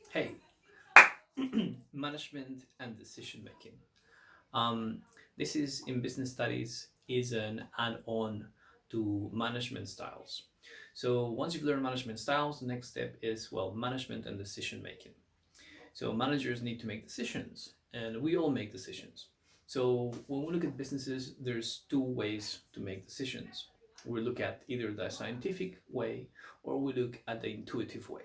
Hey, management and decision making. Um, this is in business studies is an add-on to management styles. So once you've learned management styles, the next step is management and decision making. So managers need to make decisions, and we all make decisions. So when we look at businesses, there's two ways to make decisions. We look at either the scientific way or we look at the intuitive way.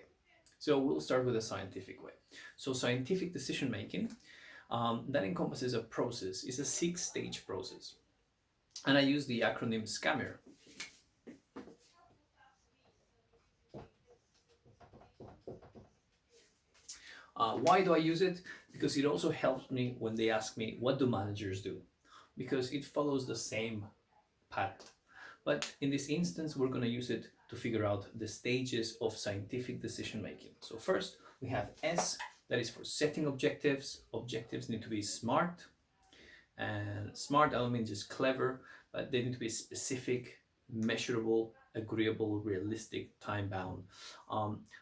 So we'll start with the scientific way. So scientific decision making, that encompasses a process. It's a six-stage process. And I use the acronym SCAMMER. Why do I use it? Because it also helps me when they ask me, what do managers do? Because it follows the same pattern. But in this instance, we're going to use it to figure out the stages of scientific decision making. So first, we have S, that is for setting objectives. Objectives need to be smart. And smart, I don't mean just clever, but they need to be specific, measurable, agreeable, realistic, time bound.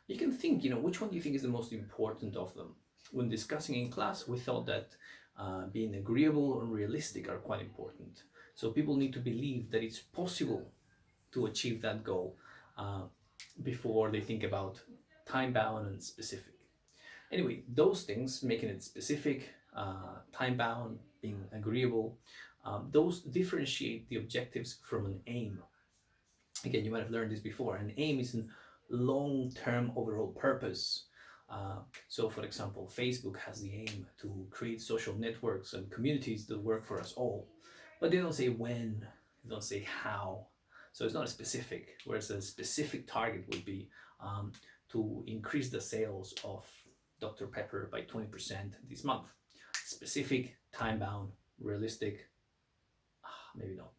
You can think, which one do you think is the most important of them? When discussing in class, we thought that being agreeable and realistic are quite important. So people need to believe that it's possible to achieve that goal uh, before they think about time bound and specific. Anyway, those things, making it specific, time bound, being agreeable, those differentiate the objectives from an aim. Again, you might have learned this before. An aim is a long term overall purpose. So, for example, Facebook has the aim to create social networks and communities that work for us all. But they don't say when, they don't say how. So, it's not a specific, whereas a specific target would be to increase the sales of Dr. Pepper by 20% this month. Specific, time bound, realistic, maybe not.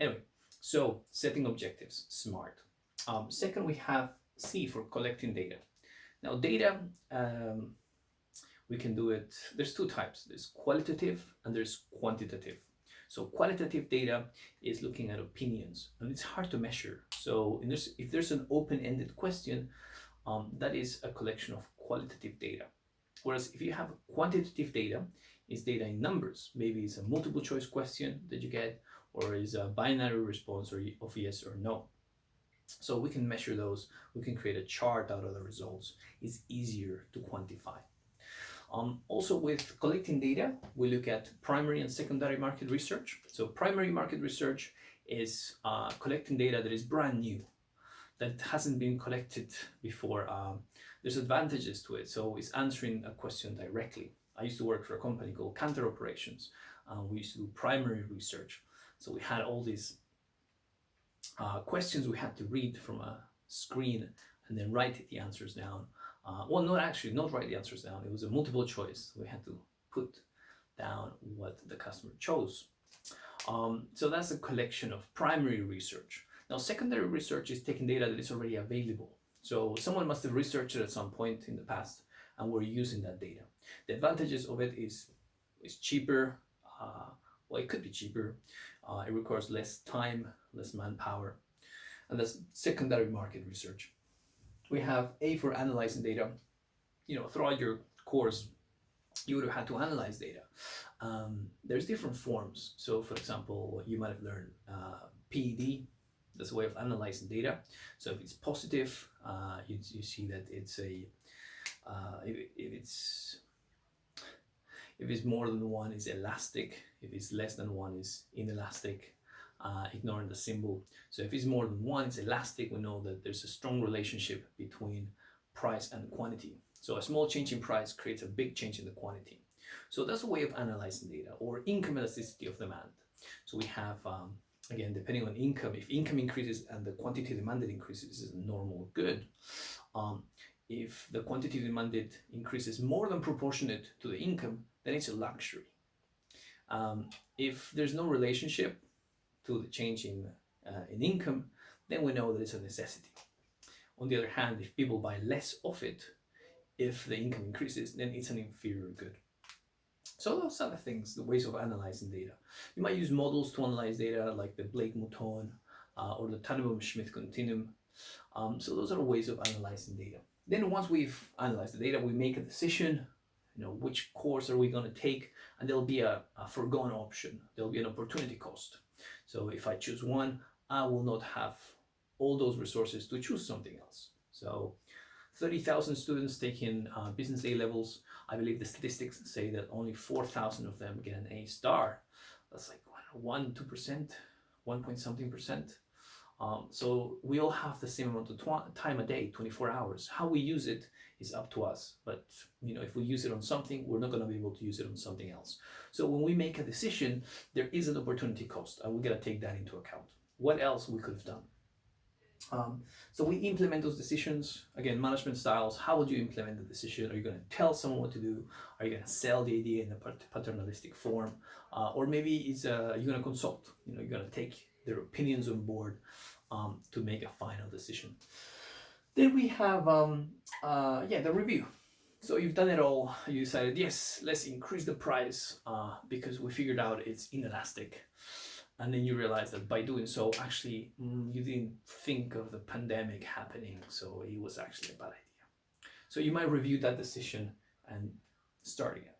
Anyway, so setting objectives, smart. Second, we have C for collecting data. Now, data, we can do it, there's two types. There's qualitative and there's quantitative. So qualitative data is looking at opinions, and it's hard to measure. So if there's an open-ended question, that is a collection of qualitative data. Whereas if you have quantitative data, it's data in numbers. Maybe it's a multiple choice question that you get, or is a binary response of yes or no. So we can measure those. We can create a chart out of the results. It's easier to quantify. Also, with collecting data, we look at primary and secondary market research. So primary market research is collecting data that is brand new, that hasn't been collected before. There's advantages to it. So it's answering a question directly. I used to work for a company called Cantor Operations. We used to do primary research. So we had all these questions we had to read from a screen and then write the answers down. Not write the answers down. It was a multiple choice. We had to put down what the customer chose. So that's a collection of primary research. Now, secondary research is taking data that is already available. So someone must have researched it at some point in the past, and we're using that data. The advantages of it is cheaper. It could be cheaper. It requires less time, less manpower, and that's secondary market research. We have A for analyzing data. Throughout your course, you would have had to analyze data. There's different forms. So, for example, you might have learned PED. That's a way of analyzing data. So if it's positive, you see that it's a if it's more than one, is elastic. If it's less than one, is inelastic. Ignoring the symbol. So if it's more than one, it's elastic. We know that there's a strong relationship between price and quantity. So a small change in price creates a big change in the quantity. So that's a way of analyzing data, or income elasticity of demand. So we have, again, depending on income, if income increases and the quantity demanded increases, this is normal good. If the quantity demanded increases more than proportionate to the income, then it's a luxury. If there's no relationship to the change in income, then we know that it's a necessity. On the other hand, if people buy less of it, if the income increases, then it's an inferior good. So those are the things, the ways of analyzing data. You might use models to analyze data, like the Blake-Mouton or the Tannenbaum-Schmidt continuum. So those are ways of analyzing data. Then once we've analyzed the data, we make a decision, which course are we going to take, and there'll be a foregone option. There'll be an opportunity cost. So if I choose one, I will not have all those resources to choose something else. So 30,000 students taking business A levels. I believe the statistics say that only 4,000 of them get an A star. That's like 1, 2%, 1 point something percent. So we all have the same amount of time a day, 24 hours. How we use it is up to us. But if we use it on something, we're not going to be able to use it on something else. So when we make a decision, there is an opportunity cost, and we got to take that into account. What else we could have done? So we implement those decisions. Again, management styles. How would you implement the decision? Are you going to tell someone what to do? Are you going to sell the idea in a paternalistic form? Or maybe you're going to consult. You're going to take their opinions on board to make a final decision. Then we have the review. So you've done it all. You decided, yes, let's increase the price because we figured out it's inelastic. And then you realize that by doing so, actually, you didn't think of the pandemic happening. So it was actually a bad idea. So you might review that decision and start again.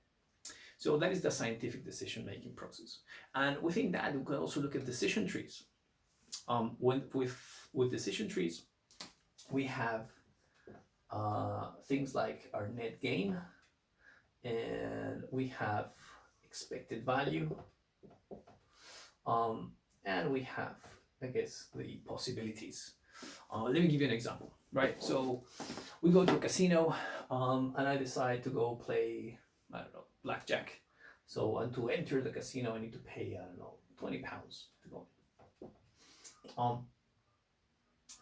So that is the scientific decision-making process. And within that, we can also look at decision trees. With decision trees, we have things like our net gain, and we have expected value, and we have, I guess, the possibilities. Let me give you an example, right? So we go to a casino, and I decide to go play, I don't know, blackjack. So and to enter the casino, I need to pay, I don't know, £20 to go.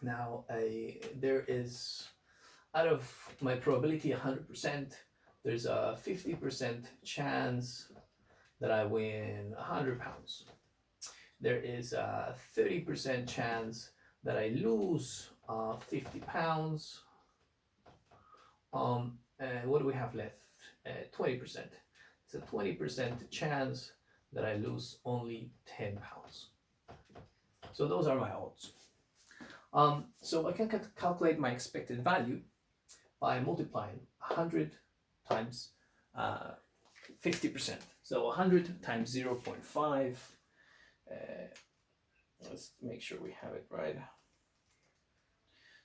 Now there is, out of my probability 100%, there's a 50% chance that I win £100. There is a 30% chance that I lose £50. And what do we have left? 20%. It's a 20% chance that I lose only £10. So those are my odds. So I can calculate my expected value by multiplying 100 times 50%. So 100 times 0.5. Let's make sure we have it right.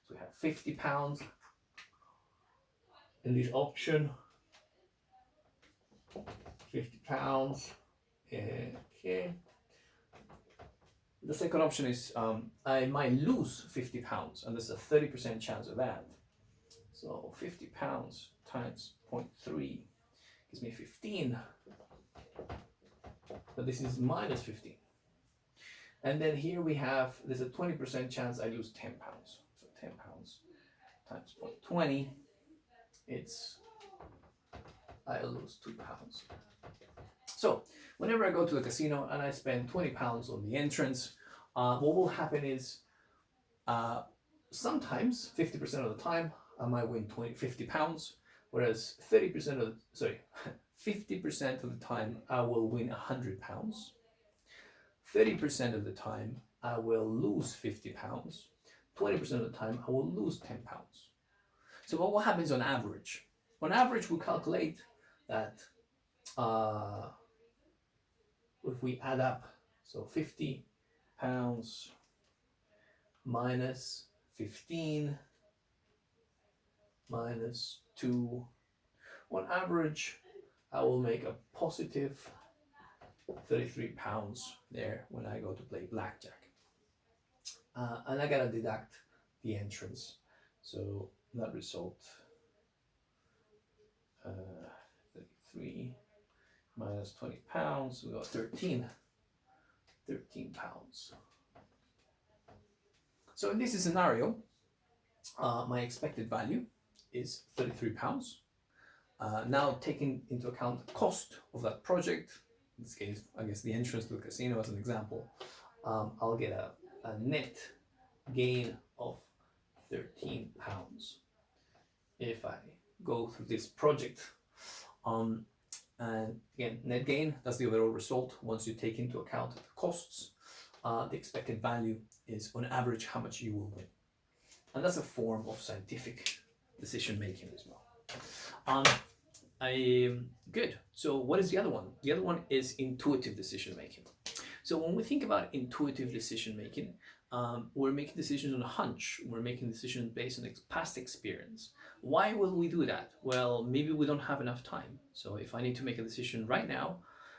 So we have £50 in this option. £50. Okay. The second option is I might lose £50, and there's a 30% chance of that. So £50 times 0.3 gives me 15. But this is minus 15. And then here we have, there's a 20% chance I lose £10. So £10 times 0.20, it's, I lose £2. So whenever I go to the casino and I spend £20 on the entrance, what will happen is sometimes 50% of the time I might win £50, whereas 50% of the time I will win £100. 30% of the time I will lose £50. 20% of the time I will lose £10. So what happens on average? On average, we calculate that if we add up, so £50 minus 15 minus 2, on average, I will make a positive £33 there when I go to play blackjack. And I gotta deduct the entrance. So that result, 33 minus £20, we got 13 pounds. So in this scenario, my expected value is £33. Now taking into account the cost of that project, in this case, I guess the entrance to the casino as an example, I'll get a net gain of £13 if I go through this project. And again, net gain, that's the overall result. Once you take into account the costs, the expected value is on average how much you will win. And that's a form of scientific decision making as well. Good. So what is the other one? The other one is intuitive decision making. So when we think about intuitive decision making, we're making decisions on a hunch. We're making decisions based on past experience. Why will we do that? Well, maybe we don't have enough time. So if I need to make a decision right now,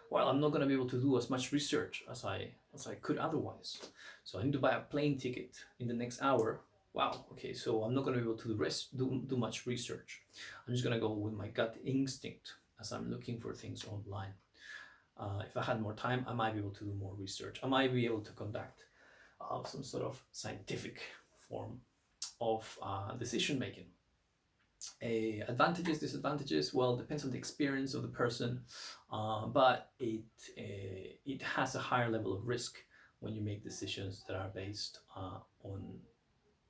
well, I'm not going to be able to do as much research as I could otherwise. So I need to buy a plane ticket in the next hour. Wow. Okay. So I'm not going to be able to do much research. I'm just going to go with my gut instinct as I'm looking for things online. If I had more time, I might be able to do more research. I might be able to conduct some sort of scientific form of decision making. Advantages, disadvantages, well, depends on the experience of the person, but it has a higher level of risk when you make decisions that are based on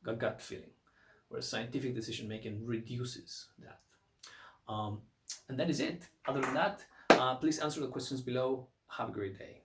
a gut feeling, whereas scientific decision making reduces that. And that is it. Other than that, please answer the questions below. Have a great day.